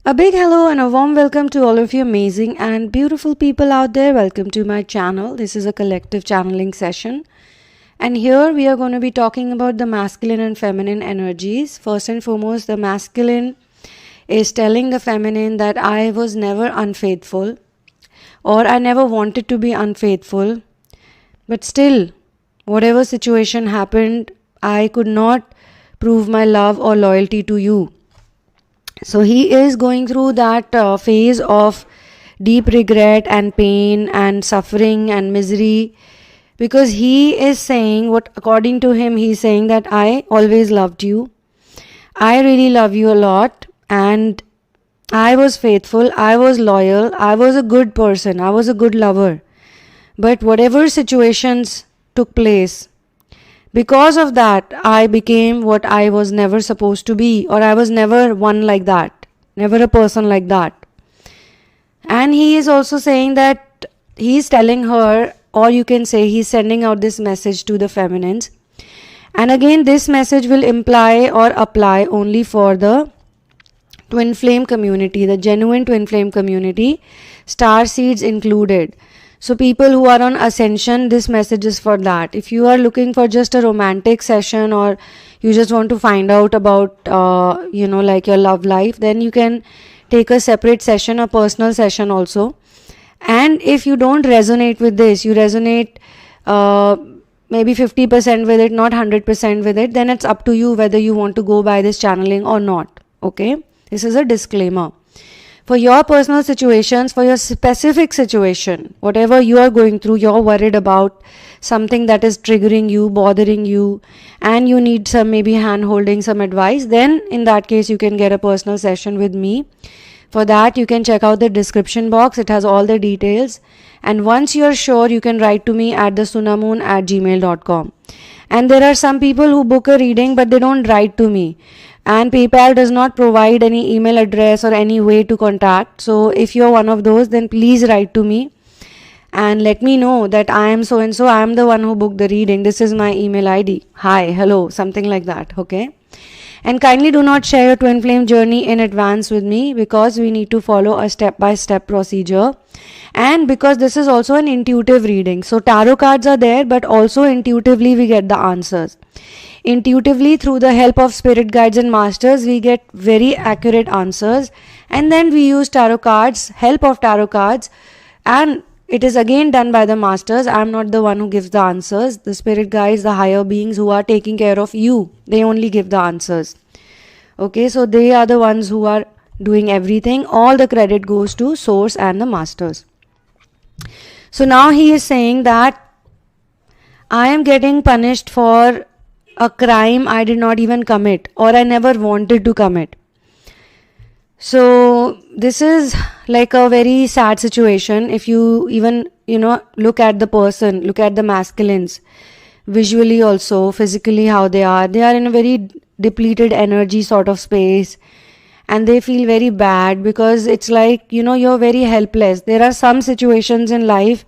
A big hello and a warm welcome to all of you amazing and beautiful people out there. Welcome to my channel. This is a collective channeling session. And here we are going to be talking about the masculine and feminine energies. First and foremost, the masculine is telling the feminine that I was never unfaithful or I never wanted to be unfaithful. But still, whatever situation happened, I could not prove my love or loyalty to you. So he is going through that phase of deep regret and pain and suffering and misery, because he is saying what, according to him, he's saying that I always loved you. I really love you a lot, and I was faithful, I was loyal, I was a good person, I was a good lover. But whatever situations took place, because of that, I became what I was never supposed to be, or I was never one like that, never a person like that. And he is also saying that he's telling her, or you can say he's sending out this message to the feminines. And again, this message will imply or apply only for the twin flame community, the genuine twin flame community, star seeds included. So people who are on ascension, this message is for that. If you are looking for just a romantic session, or you just want to find out about, like your love life, then you can take a separate session, a personal session also. And if you don't resonate with this, you resonate maybe 50% with it, not 100% with it, then it's up to you whether you want to go by this channeling or not. Okay? This is a disclaimer. For your personal situations, for your specific situation, whatever you are going through, you're worried about something that is triggering you, bothering you, and you need some maybe hand holding, some advice, then in that case you can get a personal session with me. For that, you can check out the description box. It has all the details. And once you're sure, you can write to me at the sunamoon@gmail.com. And there are some people who book a reading, but they don't write to me. And PayPal does not provide any email address or any way to contact. So if you're one of those, then please write to me and let me know that I am so and so. I am the one who booked the reading. This is my email ID. Hi, hello, something like that. Okay. And kindly do not share your twin flame journey in advance with me, because we need to follow a step-by-step procedure. And because this is also an intuitive reading. So tarot cards are there, but also intuitively we get the answers. Intuitively, through the help of spirit guides and masters, we get very accurate answers. And then we use tarot cards, help of tarot cards. And it is again done by the masters. I am not the one who gives the answers. The spirit guides, the higher beings who are taking care of you, they only give the answers. Okay, so they are the ones who are doing everything. All the credit goes to source and the masters. So now he is saying that I am getting punished for a crime I did not even commit, or I never wanted to commit. So this is like a very sad situation. If you even, look at the person, look at the masculines, visually also, physically how they are in a very depleted energy sort of space, and they feel very bad, because it's like, you're very helpless. There are some situations in life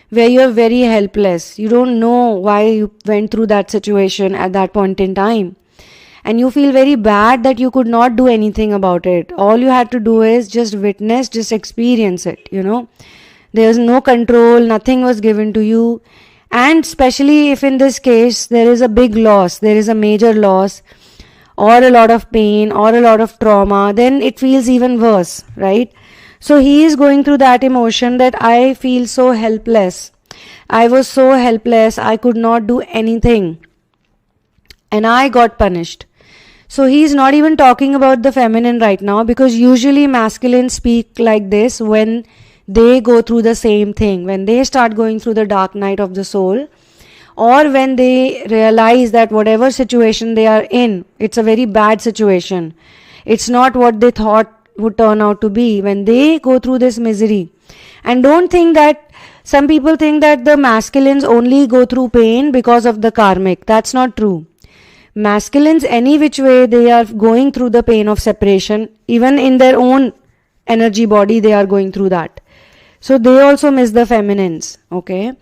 where you're very helpless. You don't know why you went through that situation at that point in time. And you feel very bad that you could not do anything about it. All you had to do is just witness, just experience it, There's no control, nothing was given to you. And especially if in this case there is a big loss, there is a major loss, or a lot of pain, or a lot of trauma, then it feels even worse, right? So he is going through that emotion that I feel so helpless. I was so helpless, I could not do anything. And I got punished. So he is not even talking about the feminine right now, because usually masculines speak like this when they go through the same thing, when they start going through the dark night of the soul, or when they realize that whatever situation they are in, it's a very bad situation. It's not what they thought would turn out to be. When they go through this misery, and don't think that, some people think that the masculines only go through pain because of the karmic. That's not true. Masculines, any which way, they are going through the pain of separation. Even in their own energy body, they are going through that. So they also miss the feminines. Okay.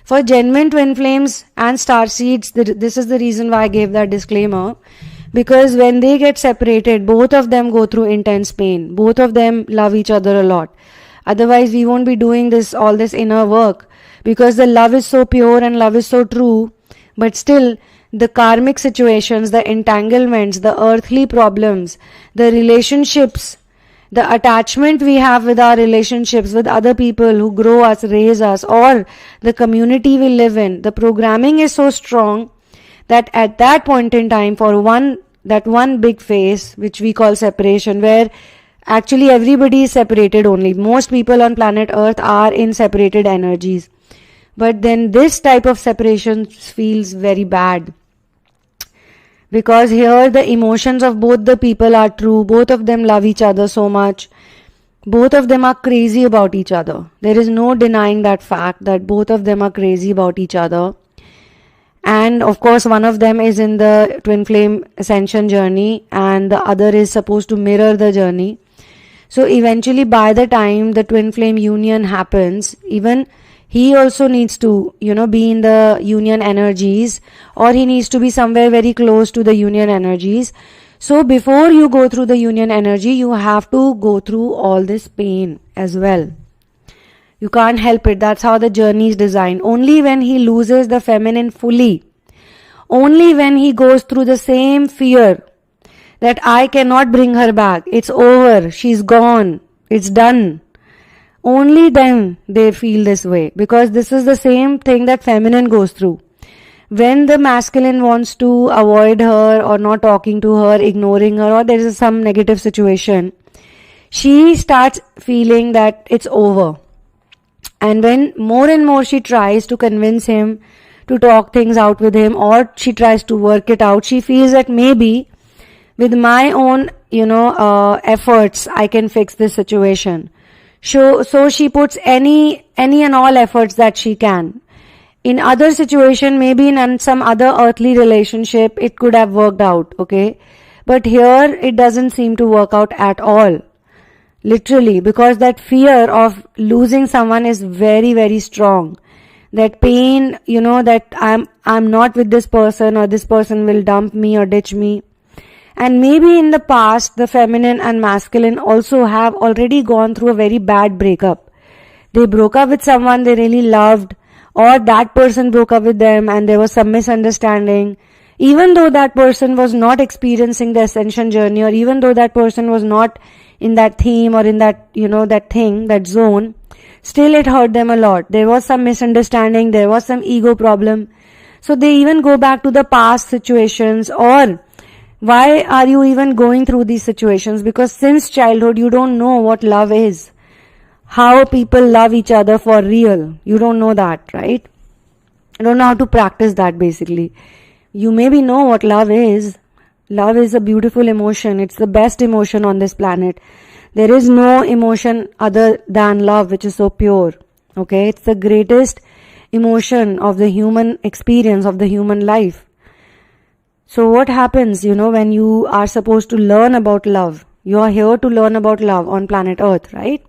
For genuine twin flames and star seeds, this is the reason why I gave that disclaimer. Because when they get separated, both of them go through intense pain. Both of them love each other a lot. Otherwise, we won't be doing all this inner work, because the love is so pure and love is so true. But still, the karmic situations, the entanglements, the earthly problems, the relationships, the attachment we have with our relationships with other people who grow us, raise us, or the community we live in, the programming is so strong that at that point in time, for that one big phase, which we call separation, where actually everybody is separated only. Most people on planet Earth are in separated energies. But then this type of separation feels very bad. Because here the emotions of both the people are true. Both of them love each other so much. Both of them are crazy about each other. There is no denying that fact that both of them are crazy about each other. And of course, one of them is in the twin flame ascension journey, and the other is supposed to mirror the journey. So eventually, by the time the twin flame union happens, even he also needs to, be in the union energies, or he needs to be somewhere very close to the union energies. So before you go through the union energy, you have to go through all this pain as well. You can't help it. That's how the journey is designed. Only when he loses the feminine fully, only when he goes through the same fear that I cannot bring her back, it's over, she's gone, it's done, only then they feel this way. Because this is the same thing that feminine goes through. When the masculine wants to avoid her or not talking to her, ignoring her, or there is some negative situation, she starts feeling that it's over. And when more and more she tries to convince him to talk things out with him, or she tries to work it out, she feels that maybe with my own, efforts, I can fix this situation. So she puts any and all efforts that she can. In other situation, maybe in some other earthly relationship, it could have worked out, okay? But here, it doesn't seem to work out at all. Literally, because that fear of losing someone is very, very strong. That pain, that I'm not with this person, or this person will dump me or ditch me. And maybe in the past, the feminine and masculine also have already gone through a very bad breakup. They broke up with someone they really loved, or that person broke up with them and there was some misunderstanding. Even though that person was not experiencing the ascension journey, or even though that person was not in that theme or in that, that thing, that zone, still it hurt them a lot. There was some misunderstanding, there was some ego problem. So they even go back to the past situations, or why are you even going through these situations? Because since childhood, you don't know what love is. How people love each other for real. You don't know that, right? You don't know how to practice that basically. You maybe know what love is. Love is a beautiful emotion. It's the best emotion on this planet. There is no emotion other than love, which is so pure. Okay? It's the greatest emotion of the human experience, of the human life. So what happens, when you are supposed to learn about love? You are here to learn about love on planet Earth, right?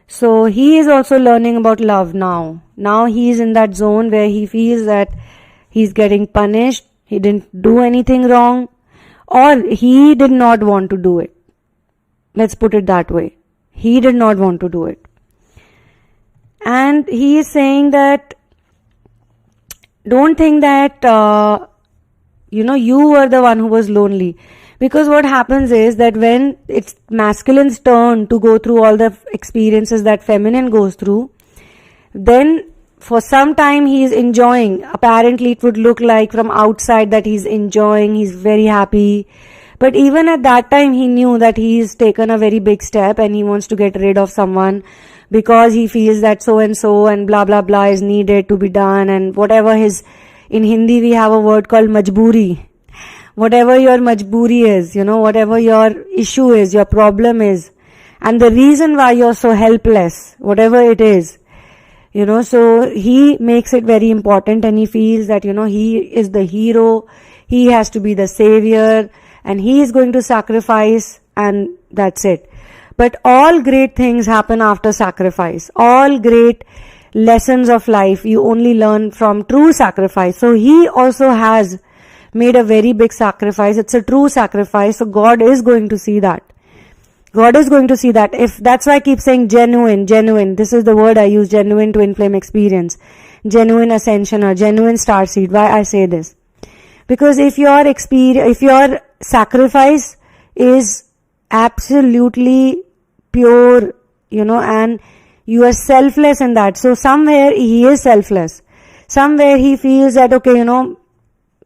So he is also learning about love now. Now he is in that zone where he feels that he's getting punished. He didn't do anything wrong, or he did not want to do it. Let's put it that way. He did not want to do it. And he is saying that don't think that you were the one who was lonely. Because what happens is that when it's masculine's turn to go through all the experiences that feminine goes through, then for some time he is enjoying. Apparently it would look like from outside that he's enjoying, he's very happy. But even at that time he knew that he's taken a very big step and he wants to get rid of someone because he feels that so and so and blah blah blah is needed to be done, and whatever in Hindi we have a word called majboori. Whatever your majboori is, whatever your issue is, your problem is, and the reason why you're so helpless, whatever it is, so he makes it very important, and he feels that, he is the hero, he has to be the savior, and he is going to sacrifice, and that's it. But all great things happen after sacrifice. All great lessons of life you only learn from true sacrifice. So he also has made a very big sacrifice. It's a true sacrifice. So God is going to see that. God is going to see that. If that's why I keep saying genuine. This is the word I use, genuine twin flame experience, genuine ascension or genuine starseed. Why I say this? Because if your sacrifice is absolutely pure, and you are selfless in that. So somewhere he is selfless. Somewhere he feels that, okay,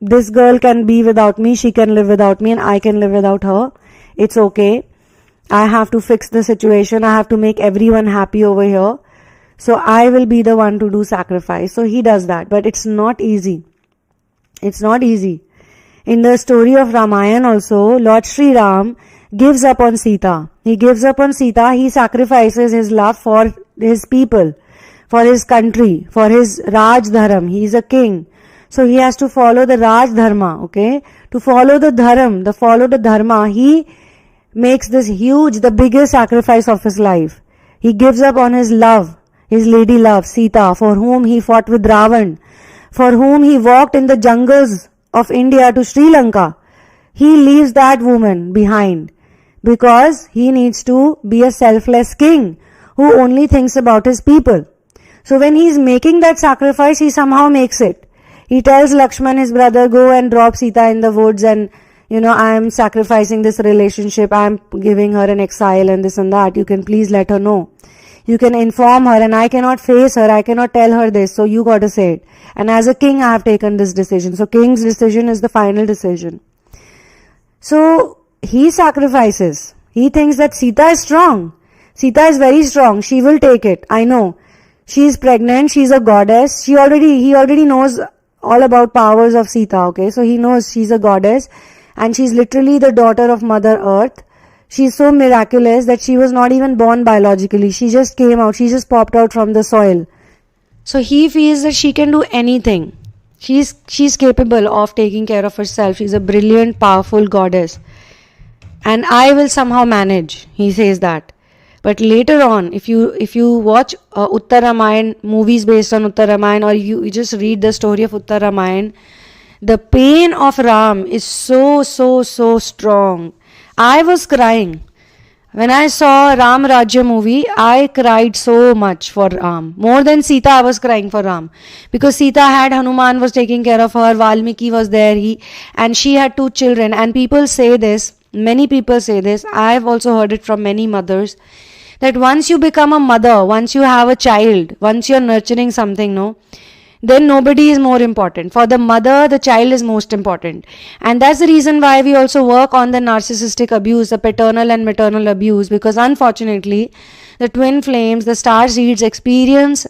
this girl can be without me, she can live without me, and I can live without her. It's okay. I have to fix the situation. I have to make everyone happy over here. So I will be the one to do sacrifice. So he does that. But it's not easy. It's not easy. In the story of Ramayana also, Lord Sri Ram gives up on Sita. He gives up on Sita. He sacrifices his love for his people, for his country, for his Raj Dharam. He is a king. So he has to follow the Raj Dharma, okay? To follow the Dharam, the Dharma, he makes this huge, the biggest sacrifice of his life. He gives up on his love, his lady love, Sita, for whom he fought with Ravan, for whom he walked in the jungles of India to Sri Lanka. He leaves that woman behind because he needs to be a selfless king who only thinks about his people. So when he is making that sacrifice, he somehow makes it. He tells Lakshman, his brother, go and drop Sita in the woods and, I am sacrificing this relationship. I am giving her an exile and this and that. You can please let her know. You can inform her, and I cannot face her. I cannot tell her this. So you got to say it. And as a king, I have taken this decision. So king's decision is the final decision. So he sacrifices. He thinks that Sita is strong. Sita is very strong. She will take it. I know. She is pregnant. She is a goddess. He already knows all about powers of Sita. Okay. So he knows she's a goddess. And she's literally the daughter of Mother Earth. She's so miraculous that she was not even born biologically. She just came out. She just popped out from the soil. So he feels that she can do anything. She's capable of taking care of herself. She's a brilliant, powerful goddess. And I will somehow manage. He says that. But later on, if you watch Uttar Ramayana, movies based on Uttar Ramayana, or you just read the story of Uttar Ramayana, the pain of Ram is so strong. I was crying. When I saw Ram Rajya movie, I cried so much for Ram. More than Sita, I was crying for Ram. Because Sita had Hanuman was taking care of her, Valmiki was there, and she had 2 children. And people say this, many people say this, I have also heard it from many mothers, that once you become a mother, once you have a child, once you're nurturing something, then nobody is more important. For the mother, the child is most important. And that's the reason why we also work on the narcissistic abuse, the paternal and maternal abuse, because unfortunately, the twin flames, the star seeds experience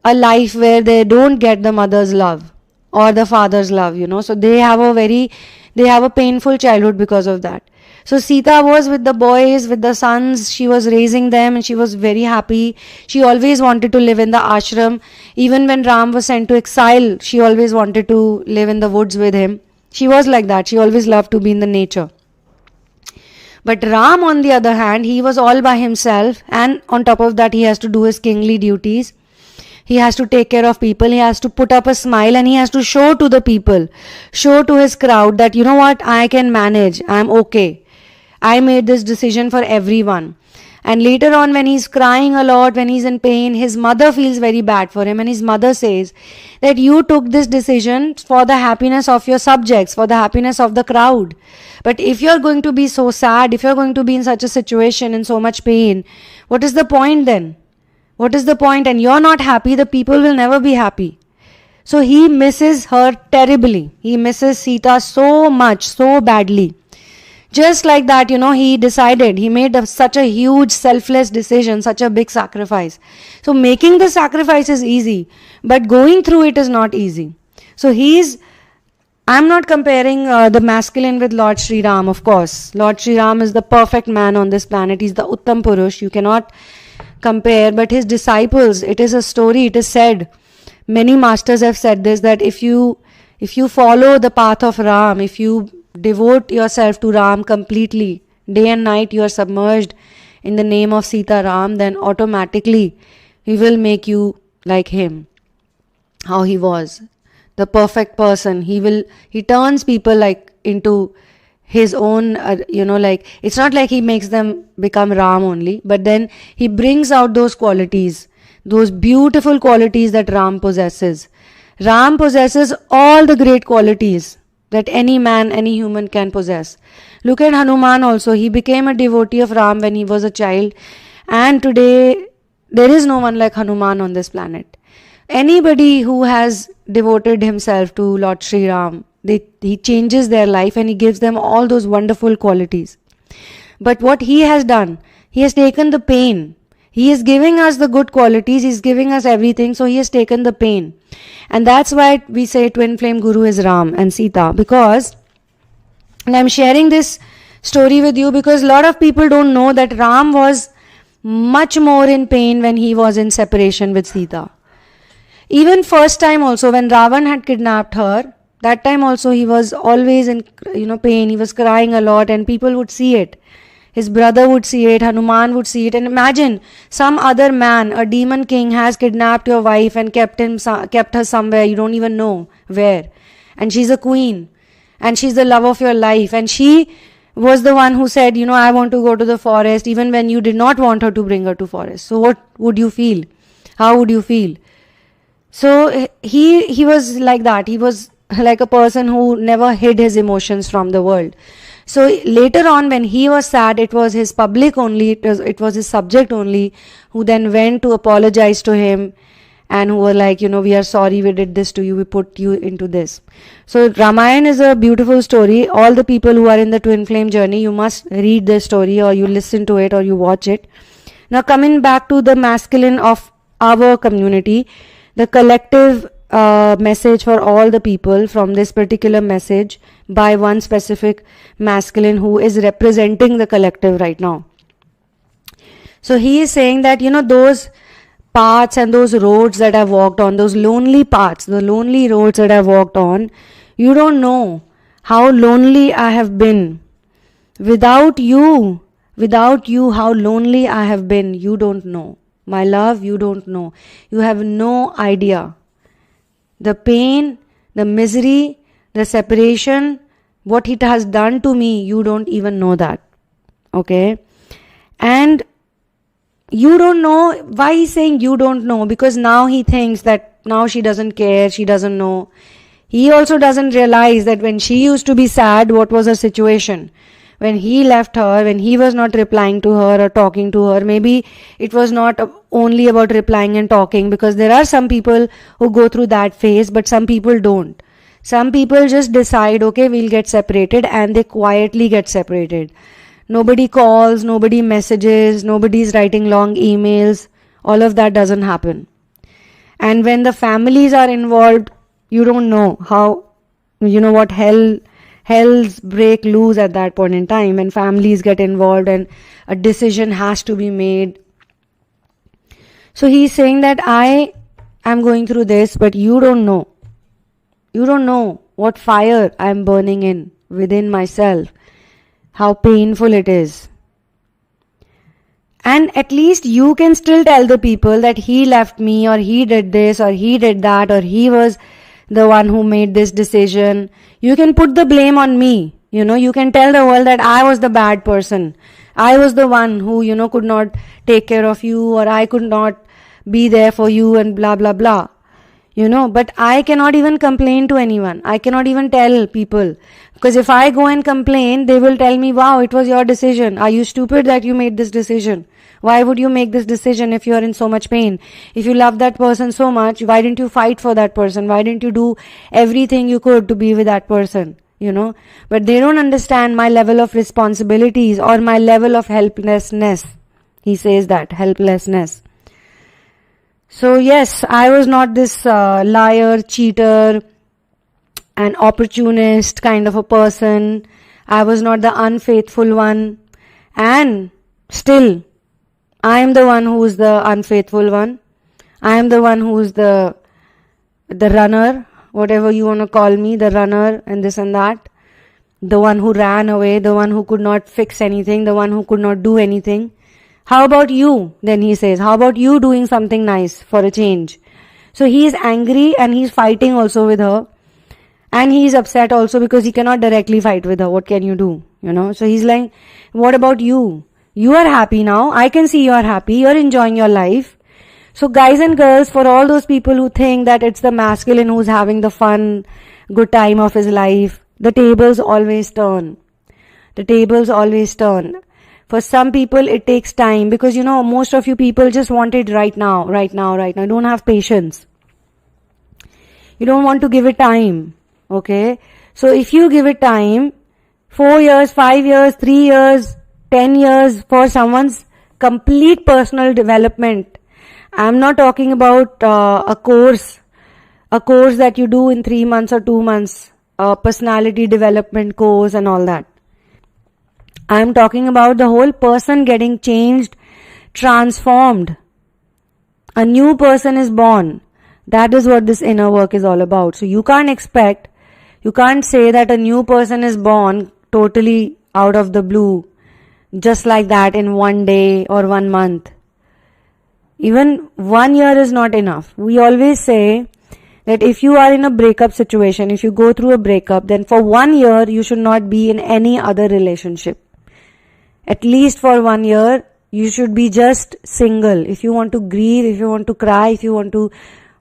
a life where they don't get the mother's love or the father's love, So they have a painful childhood because of that. So Sita was with the boys, with the sons, she was raising them and she was very happy. She always wanted to live in the ashram. Even when Ram was sent to exile, she always wanted to live in the woods with him. She was like that. She always loved to be in the nature. But Ram, on the other hand, he was all by himself, and on top of that, he has to do his kingly duties. He has to take care of people. He has to put up a smile, and he has to show to the people, show to his crowd that, I can manage. I'm okay. I made this decision for everyone. And later on, when he's crying a lot, when he's in pain, his mother feels very bad for him. And his mother says that you took this decision for the happiness of your subjects, for the happiness of the crowd. But if you're going to be so sad, if you're going to be in such a situation, in so much pain, what is the point then? What is the point? And you're not happy, the people will never be happy. So he misses her terribly. He misses Sita so much, so badly. Just like that, he decided, he made such a huge selfless decision, such a big sacrifice. So making the sacrifice is easy, but going through it is not easy. So I'm not comparing the masculine with Lord Sri Ram, of course. Lord Sri Ram is the perfect man on this planet. He's the Uttam Purush. You cannot compare, but his disciples, it is a story, it is said. Many masters have said this, that if you follow the path of Ram, if you devote yourself to Ram completely, day and night you are submerged in the name of Sita Ram, then automatically he will make you like him, how he was. the perfect person. He turns people like into his own, like, it's not like he makes them become Ram only, but then he brings out those qualities, those beautiful qualities that Ram possesses. Ram possesses all the great qualities that any man, any human can possess. Look at Hanuman also. He became a devotee of Ram when he was a child, and today there is no one like Hanuman on this planet. Anybody who has devoted himself to Lord Sri Ram, he changes their life and he gives them all those wonderful qualities. But what he has done, he has taken the pain. He is giving us the good qualities, he is giving us everything, so he has taken the pain. And that's why we say Twin Flame Guru is Ram and Sita, because, and I'm sharing this story with you because a lot of people don't know that Ram was much more in pain when he was in separation with Sita. Even first time also, when Ravan had kidnapped her, that time also he was always in pain. He was crying a lot and people would see it. His brother would see it, Hanuman would see it. And imagine some other man, a demon king, has kidnapped your wife and kept her somewhere, you don't even know where. And she's a queen and she's the love of your life. And she was the one who said, I want to go to the forest, even when you did not want her to bring her to forest. So what would you feel? How would you feel? So he was like that. He was like a person who never hid his emotions from the world. So later on, when he was sad, it was his public only, it was his subject only, who then went to apologize to him and who were like, we are sorry we did this to you, we put you into this. So Ramayana is a beautiful story. All the people who are in the twin flame journey, you must read this story, or you listen to it, or you watch it. Now coming back to the masculine of our community, the collective message for all the people from this particular message by one specific masculine who is representing the collective right now. So he is saying that, those paths and those roads that I've walked on, those lonely paths, the lonely roads that I've walked on, you don't know how lonely I have been. Without you, how lonely I have been, you don't know. My love, you don't know. You have no idea. The pain, the misery, the separation, what it has done to me, you don't even know that. Okay? And you don't know. Why he's saying you don't know? Because now he thinks that now she doesn't care, she doesn't know. He also doesn't realize that when she used to be sad, what was her situation? When he left her, when he was not replying to her or talking to her, maybe it was not only about replying and talking, because there are some people who go through that phase, but some people don't. Some people just decide, okay, we'll get separated, and they quietly get separated. Nobody calls, nobody messages, nobody's writing long emails. All of that doesn't happen. And when the families are involved, you don't know how, what hells break loose at that point in time, and families get involved and a decision has to be made. So he's saying that I am going through this, but you don't know. You don't know what fire I am burning within myself, how painful it is. And at least you can still tell the people that he left me, or he did this, or he did that, or he was the one who made this decision. You can put the blame on me. You can tell the world that I was the bad person. I was the one who, could not take care of you, or I could not be there for you, and blah, blah, blah. But I cannot even complain to anyone. I cannot even tell people. Because if I go and complain, they will tell me, wow, it was your decision. Are you stupid that you made this decision? Why would you make this decision if you are in so much pain? If you love that person so much, why didn't you fight for that person? Why didn't you do everything you could to be with that person? But they don't understand my level of responsibilities or my level of helplessness. He says that, helplessness. So yes, I was not this liar, cheater, an opportunist kind of a person. I was not the unfaithful one. And still, I am the one who is the unfaithful one. I am the one who is the runner, whatever you want to call me, the runner and this and that. The one who ran away, the one who could not fix anything, the one who could not do anything. How about you? Then he says, how about you doing something nice for a change? So he is angry and he's fighting also with her. And he's upset also because he cannot directly fight with her. What can you do? So he's like, what about you? You are happy now. I can see you are happy. You're enjoying your life. So guys and girls, for all those people who think that it's the masculine who's having the fun, good time of his life, the tables always turn. The tables always turn. For some people, it takes time because, most of you people just want it right now. You don't have patience. You don't want to give it time. Okay? So if you give it time, 4 years, 5 years, 3 years, 10 years for someone's complete personal development. I'm not talking about a course that you do in 3 months or 2 months, a personality development course and all that. I'm talking about the whole person getting changed, transformed. A new person is born. That is what this inner work is all about. So you can't say that a new person is born totally out of the blue, just like that in 1 day or 1 month. Even 1 year is not enough. We always say that if you are in a breakup situation, if you go through a breakup, then for 1 year you should not be in any other relationship. At least for 1 year, you should be just single. If you want to grieve, if you want to cry, if you want to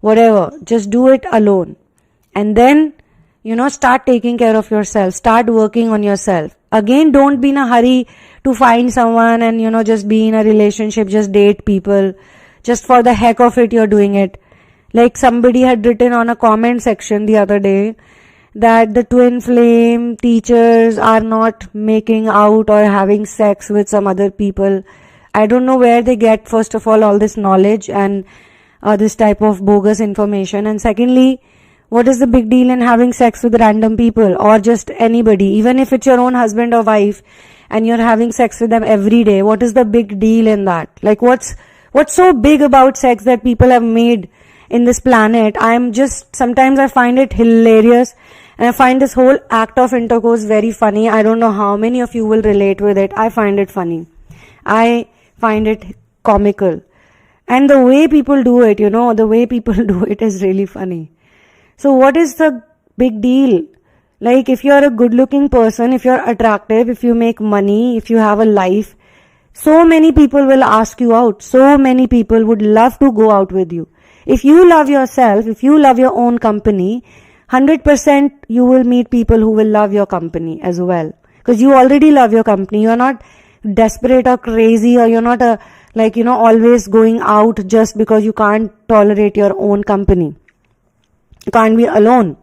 whatever, just do it alone. And then, start taking care of yourself. Start working on yourself. Again, don't be in a hurry to find someone and, just be in a relationship, just date people. Just for the heck of it, you're doing it. Like somebody had written on a comment section the other day that the Twinflame teachers are not making out or having sex with some other people. I don't know where they get, first of all this knowledge and this type of bogus information. And secondly, what is the big deal in having sex with random people or just anybody? Even if it's your own husband or wife and you're having sex with them every day, what is the big deal in that? Like what's so big about sex that people have made in this planet? Sometimes I find it hilarious and I find this whole act of intercourse very funny. I don't know how many of you will relate with it. I find it funny. I find it comical. And the way people do it, is really funny. So what is the big deal? Like if you're a good looking person, if you're attractive, if you make money, if you have a life, so many people will ask you out. So many people would love to go out with you. If you love yourself, if you love your own company, 100% you will meet people who will love your company as well. Because you already love your company. You're not desperate or crazy, or you're not always going out just because you can't tolerate your own company. You can't be alone.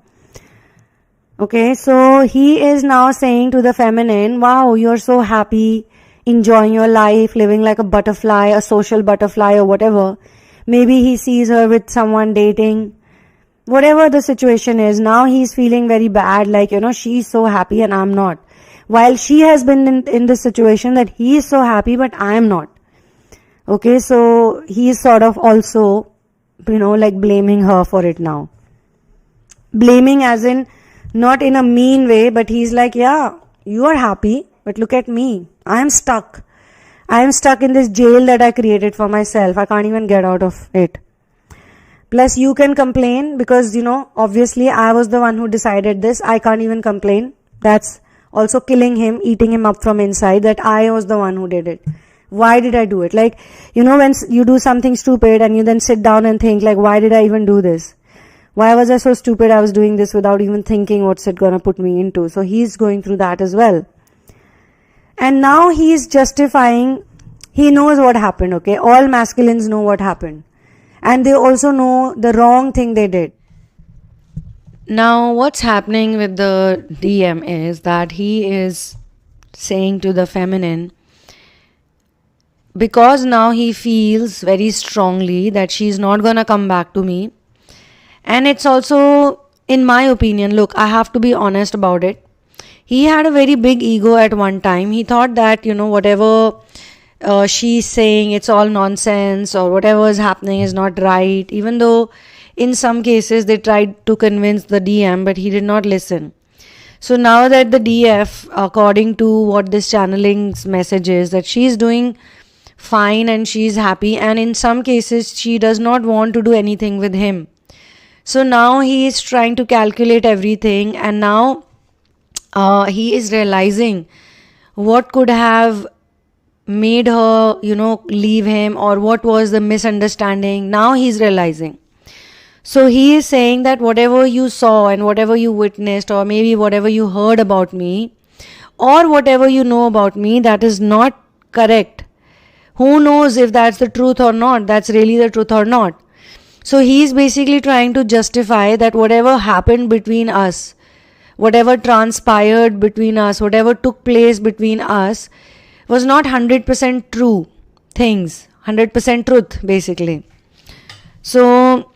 Okay, so he is now saying to the feminine, wow, you're so happy, enjoying your life, living like a butterfly, a social butterfly or whatever. Maybe he sees her with someone dating. Whatever the situation is, now he's feeling very bad, she's so happy and I'm not. While she has been in this situation that he is so happy but I am not. Okay, so he is sort of also, blaming her for it now. Blaming as in, not in a mean way, but he's like, yeah, you are happy, but look at me. I am stuck. I am stuck in this jail that I created for myself. I can't even get out of it. Plus, you can complain because, obviously I was the one who decided this. I can't even complain. That's also killing him, eating him up from inside, that I was the one who did it. Why did I do it? When you do something stupid and you then sit down and think, why did I even do this? Why was I so stupid? I was doing this without even thinking what's it gonna put me into. So he's going through that as well. And now he's justifying, he knows what happened, okay? All masculines know what happened. And they also know the wrong thing they did. Now, what's happening with the DM is that he is saying to the feminine, because now he feels very strongly that she's not gonna come back to me. And it's also, in my opinion, look, I have to be honest about it. He had a very big ego at one time. He thought that, whatever she's saying, it's all nonsense, or whatever is happening is not right. Even though in some cases they tried to convince the DM, but he did not listen. So now that the DF, according to what this channeling's message is, that she's doing fine and she's happy, and in some cases she does not want to do anything with him. So now he is trying to calculate everything, and now he is realizing what could have made her, leave him, or what was the misunderstanding. Now he's realizing. So he is saying that whatever you saw and whatever you witnessed, or maybe whatever you heard about me, or whatever you know about me, that is not correct. Who knows if that's the truth or not, that's really the truth or not. So he's basically trying to justify that whatever happened between us, whatever transpired between us, whatever took place between us, was not 100% true things, 100% truth basically. So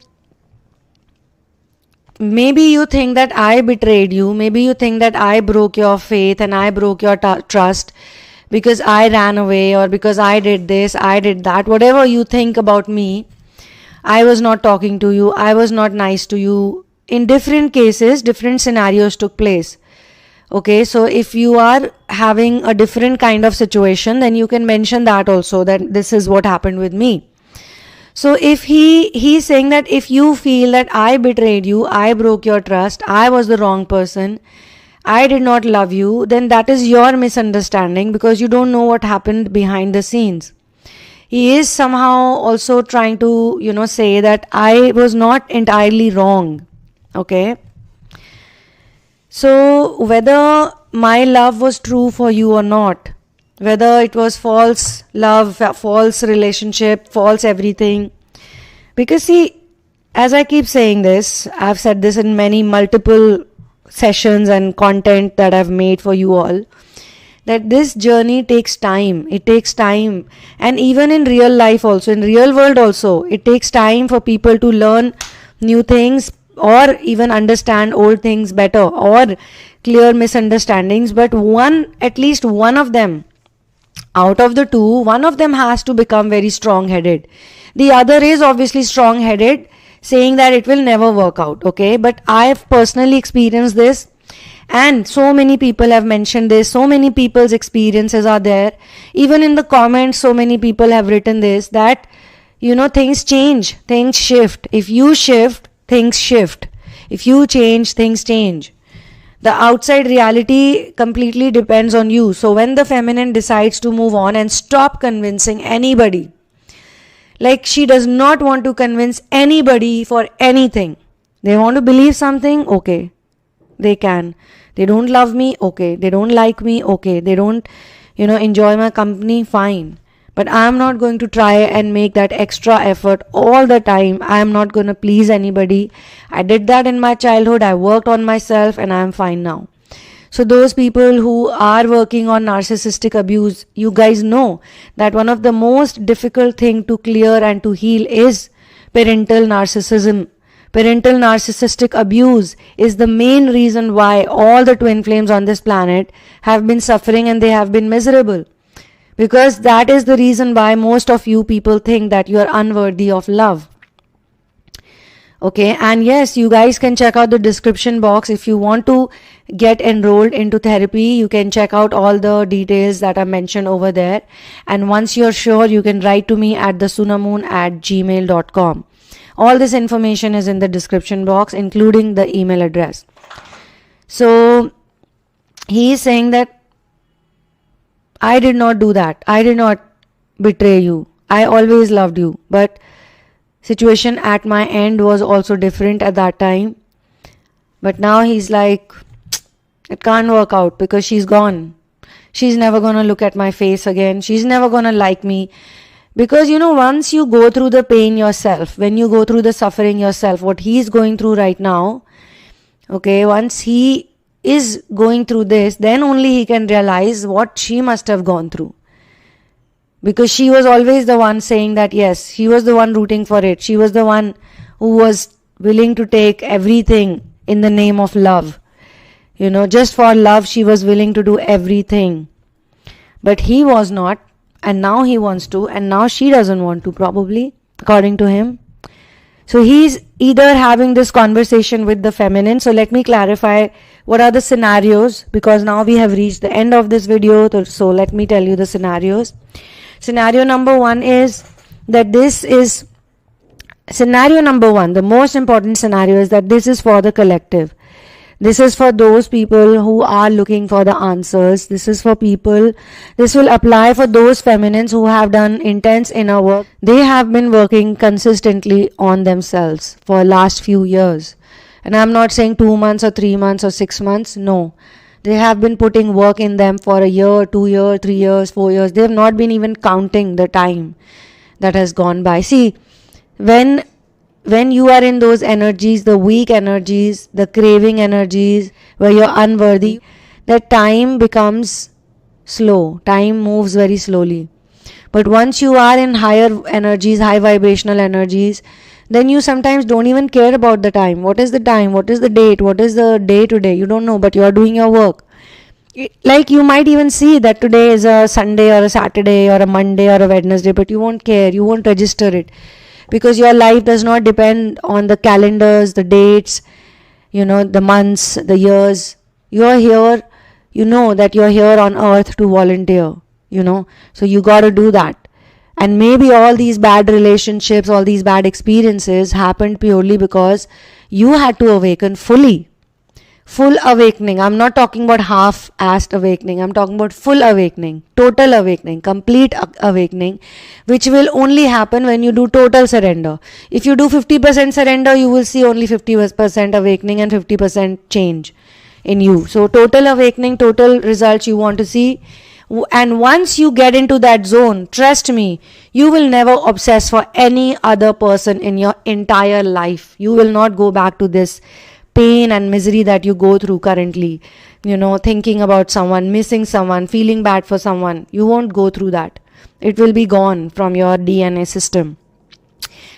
maybe you think that I betrayed you, maybe you think that I broke your faith and I broke your trust because I ran away, or because I did this, I did that. Whatever you think about me, I was not talking to you, I was not nice to you. In different cases, different scenarios took place. Okay, so if you are having a different kind of situation, then you can mention that also, that this is what happened with me. So if he's saying that if you feel that I betrayed you, I broke your trust, I was the wrong person, I did not love you, then that is your misunderstanding, because you don't know what happened behind the scenes. He is somehow also trying to, say that I was not entirely wrong. Okay. So whether my love was true for you or not, whether it was false love, false relationship, false everything. Because see, as I keep saying this, I've said this in many multiple sessions and content that I've made for you all, that this journey takes time. It takes time. And even in real life also, in real world also, it takes time for people to learn new things, or even understand old things better, or clear misunderstandings. But at least one of them, out of the two, one of them has to become very strong-headed. The other is obviously strong-headed, saying that it will never work out. Okay, but I've personally experienced this, and so many people have mentioned this, so many people's experiences are there. Even in the comments, so many people have written this, that things change, things shift. If you shift, things shift. If you change, things change. The outside reality completely depends on you. So when the feminine decides to move on and stop convincing anybody, like she does not want to convince anybody for anything. They want to believe something, okay, they can. They don't love me, okay. They don't like me, okay. They don't, enjoy my company, fine. But I am not going to try and make that extra effort all the time. I am not going to please anybody. I did that in my childhood. I worked on myself and I am fine now. So those people who are working on narcissistic abuse, you guys know that one of the most difficult thing to clear and to heal is parental narcissism. Parental narcissistic abuse is the main reason why all the twin flames on this planet have been suffering and they have been miserable. Because that is the reason why most of you people think that you are unworthy of love. Okay, and yes, you guys can check out the description box. If you want to get enrolled into therapy, you can check out all the details that are mentioned over there. And once you're sure, you can write to me at thesunamoon@gmail.com. All this information is in the description box, including the email address. So he is saying that I did not do that. I did not betray you. I always loved you. But situation at my end was also different at that time. But now he's like, it can't work out because she's gone. She's never going to look at my face again. She's never going to like me. Because, once you go through the pain yourself, when you go through the suffering yourself, what he's going through right now, okay, once he is going through this, then only he can realize what she must have gone through. Because she was always the one saying that, yes, she was the one rooting for it. She was the one who was willing to take everything in the name of love. Just for love, she was willing to do everything. But he was not, and now he wants to, and now she doesn't want to, probably, according to him. So he's either having this conversation with the feminine. So let me clarify what are the scenarios, because now we have reached the end of this video. So let me tell you the scenarios. Scenario number 1 is that this is Scenario number 1, the most important scenario, is that this is for the collective. This is for those people who are looking for the answers. This is for people, this will apply for those feminines who have done intense inner work. They have been working consistently on themselves for last few years. And I'm not saying 2 months or 3 months or 6 months. No. They have been putting work in them for a year, 2 years, 3 years, 4 years. They have not been even counting the time that has gone by. See, when you are in those energies, the weak energies, the craving energies, where you're unworthy, that time becomes slow. Time moves very slowly. But once you are in higher energies, high vibrational energies, then you sometimes don't even care about the time. What is the time? What is the date? What is the day today? You don't know, but you are doing your work. Like you might even see that today is a Sunday or a Saturday or a Monday or a Wednesday, but you won't care. You won't register it. Because your life does not depend on the calendars, the dates, the months, the years. You're here, you know that you're here on earth to volunteer, So you got to do that. And maybe all these bad relationships, all these bad experiences happened purely because you had to awaken fully. Full awakening. I'm not talking about half-assed awakening. I'm talking about full awakening, total awakening, complete awakening, which will only happen when you do total surrender. If you do 50% surrender, you will see only 50% awakening and 50% change in you. So total awakening, total results you want to see. And once you get into that zone, trust me, you will never obsess for any other person in your entire life. You will not go back to this pain and misery that you go through currently, thinking about someone, missing someone, feeling bad for someone. You won't go through that. It will be gone from your DNA system.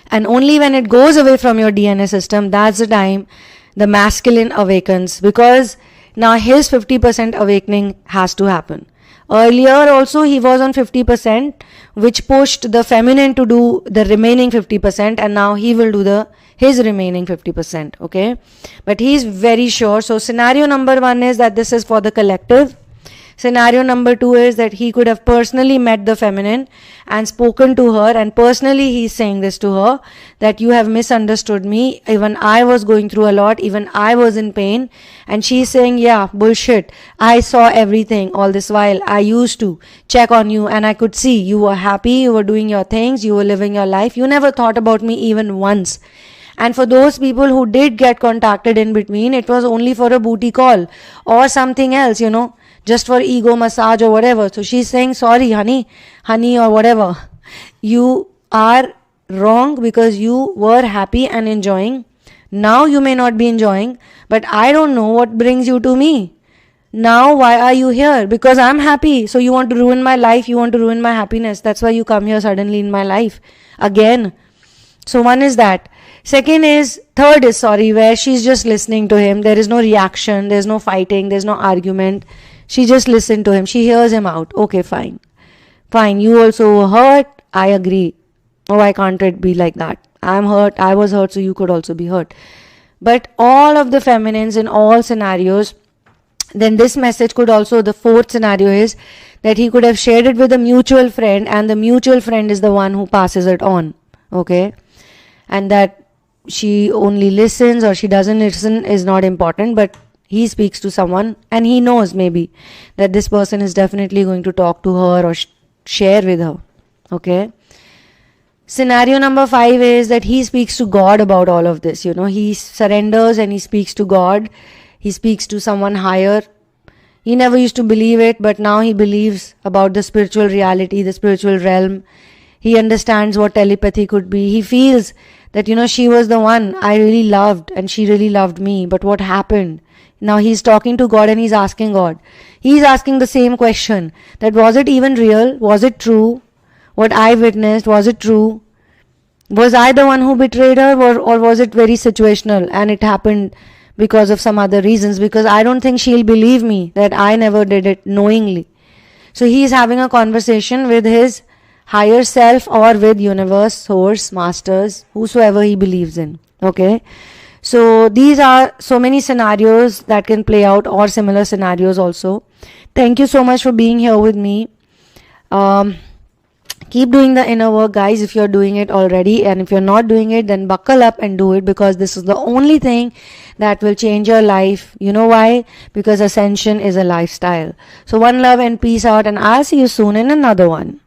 And only when it goes away from your DNA system, that's the time the masculine awakens, because now his 50% awakening has to happen. Earlier also he was on 50%, which pushed the feminine to do the remaining 50%, and now he will do his remaining 50%, okay? But he is very sure. So scenario number 1 is that this is for the collective. Scenario number 2 is that he could have personally met the feminine and spoken to her, and personally he's saying this to her, that you have misunderstood me. Even I was going through a lot. Even I was in pain. And she's saying, yeah, bullshit. I saw everything all this while. I used to check on you and I could see you were happy. You were doing your things. You were living your life. You never thought about me even once. And for those people who did get contacted in between, it was only for a booty call or something else, just for ego massage or whatever. So she's saying, sorry, honey or whatever. You are wrong because you were happy and enjoying. Now you may not be enjoying, but I don't know what brings you to me. Now why are you here? Because I'm happy. So you want to ruin my life. You want to ruin my happiness. That's why you come here suddenly in my life again. So one is that. Third is, where she's just listening to him. There is no reaction. There's no fighting. There's no argument. She just listened to him. She hears him out. Okay, fine. Fine. You also were hurt. I agree. Oh, why can't it be like that? I'm hurt. I was hurt. So you could also be hurt. But all of the feminines in all scenarios, then this message could also, the fourth scenario is that he could have shared it with a mutual friend, and the mutual friend is the one who passes it on. Okay. And that she only listens or she doesn't listen is not important, but he speaks to someone and he knows maybe that this person is definitely going to talk to her or share with her. Okay. Scenario number 5 is that he speaks to God about all of this. He surrenders and he speaks to God. He speaks to someone higher. He never used to believe it, but now he believes about the spiritual reality, the spiritual realm. He understands what telepathy could be. He feels that, she was the one I really loved and she really loved me. But what happened? Now he's talking to God and he's asking God. He's asking the same question, that was it even real? Was it true? What I witnessed, was it true? Was I the one who betrayed her, or was it very situational and it happened because of some other reasons? Because I don't think she'll believe me that I never did it knowingly. So he's having a conversation with his higher self or with universe, source, masters, whosoever he believes in. Okay. So these are so many scenarios that can play out, or similar scenarios also. Thank you so much for being here with me. Keep doing the inner work, guys, if you're doing it already. And if you're not doing it, then buckle up and do it, because this is the only thing that will change your life. You know why? Because ascension is a lifestyle. So one love and peace out, and I'll see you soon in another one.